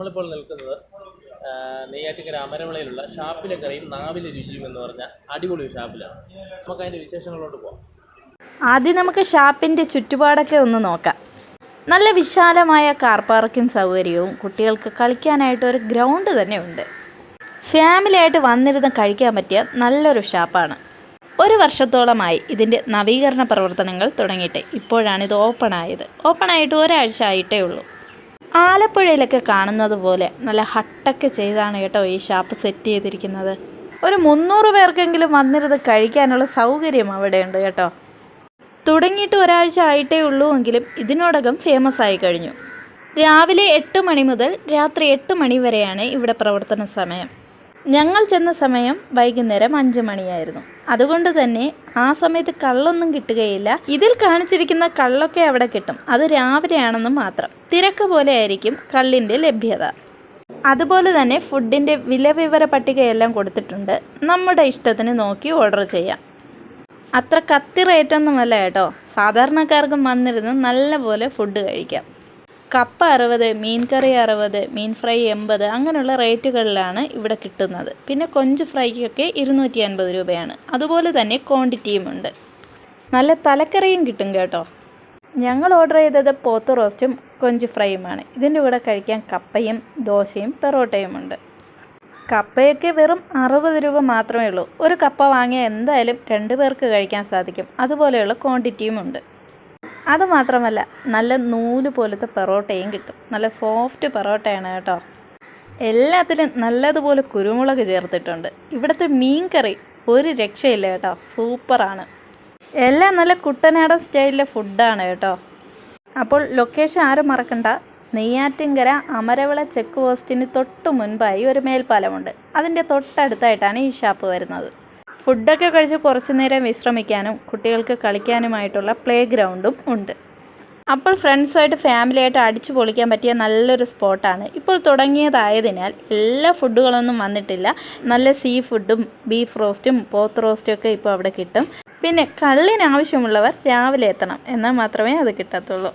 നമ്മളിപ്പോൾ നിൽക്കുന്നത് നെയ്യാറ്റിൻകര അമരവിളയിലുള്ള ഷാപ്പിലെ കറിയും നാവിലെ രുചിയും എന്ന് പറഞ്ഞ അടിപൊളി ഷാപ്പിലാണ്. നമുക്ക് അതിൻ്റെ വിശേഷങ്ങളോട്ട് പോകാം. ആദ്യം നമുക്ക് ഷാപ്പിൻ്റെ ചുറ്റുപാടൊക്കെ ഒന്ന് നോക്കാം. നല്ല വിശാലമായ കാർ പാർക്കിംഗ് സൗകര്യവും കുട്ടികൾക്ക് കളിക്കാനായിട്ട് ഒരു ഗ്രൗണ്ട് തന്നെ ഉണ്ട്. ഫാമിലിയായിട്ട് വന്നിരുന്ന് കഴിക്കാൻ പറ്റിയ നല്ലൊരു ഷാപ്പാണ്. 1 വർഷത്തോളമായി ഇതിൻ്റെ നവീകരണ പ്രവർത്തനങ്ങൾ തുടങ്ങിയിട്ട്. ഇപ്പോഴാണിത് ഓപ്പണായിട്ട് ഒരാഴ്ച ആയിട്ടേ ഉള്ളൂ. ആലപ്പുഴയിലൊക്കെ കാണുന്നത് പോലെ നല്ല ഹട്ടൊക്കെ ചെയ്താണ് കേട്ടോ ഈ ഷാപ്പ് സെറ്റ് ചെയ്തിരിക്കുന്നത്. ഒരു 300 പേർക്കെങ്കിലും വന്നിരുന്ന് കഴിക്കാനുള്ള സൗകര്യം അവിടെയുണ്ട് കേട്ടോ. തുടങ്ങിയിട്ട് ഒരാഴ്ച ആയിട്ടേ ഉള്ളൂ എങ്കിലും ഇതിനോടകം ഫേമസ് ആയി കഴിഞ്ഞു. രാവിലെ 8 മണി മുതൽ രാത്രി 8 മണി വരെയാണ് ഇവിടെ പ്രവർത്തന സമയം. ഞങ്ങൾ ചെന്ന സമയം വൈകുന്നേരം 5 മണിയായിരുന്നു. അതുകൊണ്ട് തന്നെ ആ സമയത്ത് കള്ളൊന്നും കിട്ടുകയില്ല. ഇതിൽ കാണിച്ചിരിക്കുന്ന കള്ളൊക്കെ അവിടെ കിട്ടും. അത് രാവിലെയാണെന്ന് മാത്രം. തിരക്ക് പോലെ ആയിരിക്കും കള്ളിൻ്റെ ലഭ്യത. അതുപോലെ തന്നെ ഫുഡിൻ്റെ വിലവിവര പട്ടികയെല്ലാം കൊടുത്തിട്ടുണ്ട്. നമ്മുടെ ഇഷ്ടത്തിന് നോക്കി ഓർഡർ ചെയ്യാം. അത്ര കത്തി റേറ്റൊന്നുമല്ല കേട്ടോ. സാധാരണക്കാർക്കും വന്നിരുന്ന് നല്ലപോലെ ഫുഡ് കഴിക്കാം. കപ്പ 60, മീൻ കറി 60, മീൻ ഫ്രൈ 80 അങ്ങനെയുള്ള റേറ്റുകളിലാണ് ഇവിടെ കിട്ടുന്നത്. പിന്നെ കൊഞ്ച് ഫ്രൈക്കൊക്കെ 250 രൂപയാണ്. അതുപോലെ തന്നെ ക്വാണ്ടിറ്റിയും ഉണ്ട്. നല്ല തലക്കറിയും കിട്ടും കേട്ടോ. ഞങ്ങൾ ഓർഡർ ചെയ്തത് പോത്ത് റോസ്റ്റും കൊഞ്ച് ഫ്രൈയുമാണ്. ഇതിൻ്റെ കൂടെ കഴിക്കാൻ കപ്പയും ദോശയും പെറോട്ടയും ഉണ്ട്. കപ്പയൊക്കെ വെറും 60 രൂപ മാത്രമേ ഉള്ളൂ. ഒരു കപ്പ വാങ്ങിയാൽ എന്തായാലും 2 പേർക്ക് കഴിക്കാൻ സാധിക്കും. അതുപോലെയുള്ള ക്വാണ്ടിറ്റിയും ഉണ്ട്. അതുമാത്രമല്ല നല്ല നൂല് പോലത്തെ പെറോട്ടയും കിട്ടും. നല്ല സോഫ്റ്റ് പെറോട്ടയാണ് കേട്ടോ. എല്ലാത്തിലും നല്ലതുപോലെ കുരുമുളക് ചേർത്തിട്ടുണ്ട്. ഇവിടുത്തെ മീൻ കറി ഒരു രക്ഷയില്ല കേട്ടോ. സൂപ്പറാണ്. എല്ലാം നല്ല കുട്ടനാടൻ സ്റ്റൈലിലെ ഫുഡാണ് കേട്ടോ. അപ്പോൾ ലൊക്കേഷൻ ആരും മറക്കണ്ട. നെയ്യാറ്റിൻകര അമരവിള ചെക്ക് പോസ്റ്റിന് തൊട്ട് മുൻപായി ഒരു മേൽപ്പാലമുണ്ട്. അതിൻ്റെ തൊട്ടടുത്തായിട്ടാണ് ഈ ഷാപ്പ് വരുന്നത്. ഫുഡൊക്കെ കഴിച്ച് കുറച്ച് നേരം വിശ്രമിക്കാനും കുട്ടികൾക്ക് കളിക്കാനുമായിട്ടുള്ള പ്ലേ ഗ്രൗണ്ടും ഉണ്ട്. അപ്പോൾ ഫ്രണ്ട്സുമായിട്ട് ഫാമിലിയായിട്ട് അടിച്ചു പൊളിക്കാൻ പറ്റിയ നല്ലൊരു സ്പോട്ടാണ്. ഇപ്പോൾ തുടങ്ങിയതായതിനാൽ എല്ലാ ഫുഡുകളൊന്നും വന്നിട്ടില്ല. നല്ല സീ ഫുഡും ബീഫ് റോസ്റ്റും പോത്ത് റോസ്റ്റും ഒക്കെ ഇപ്പോൾ അവിടെ കിട്ടും. പിന്നെ കള്ളിന് ആവശ്യമുള്ളവർ രാവിലെ എത്തണം, എന്നാൽ മാത്രമേ അത് കിട്ടത്തുള്ളൂ.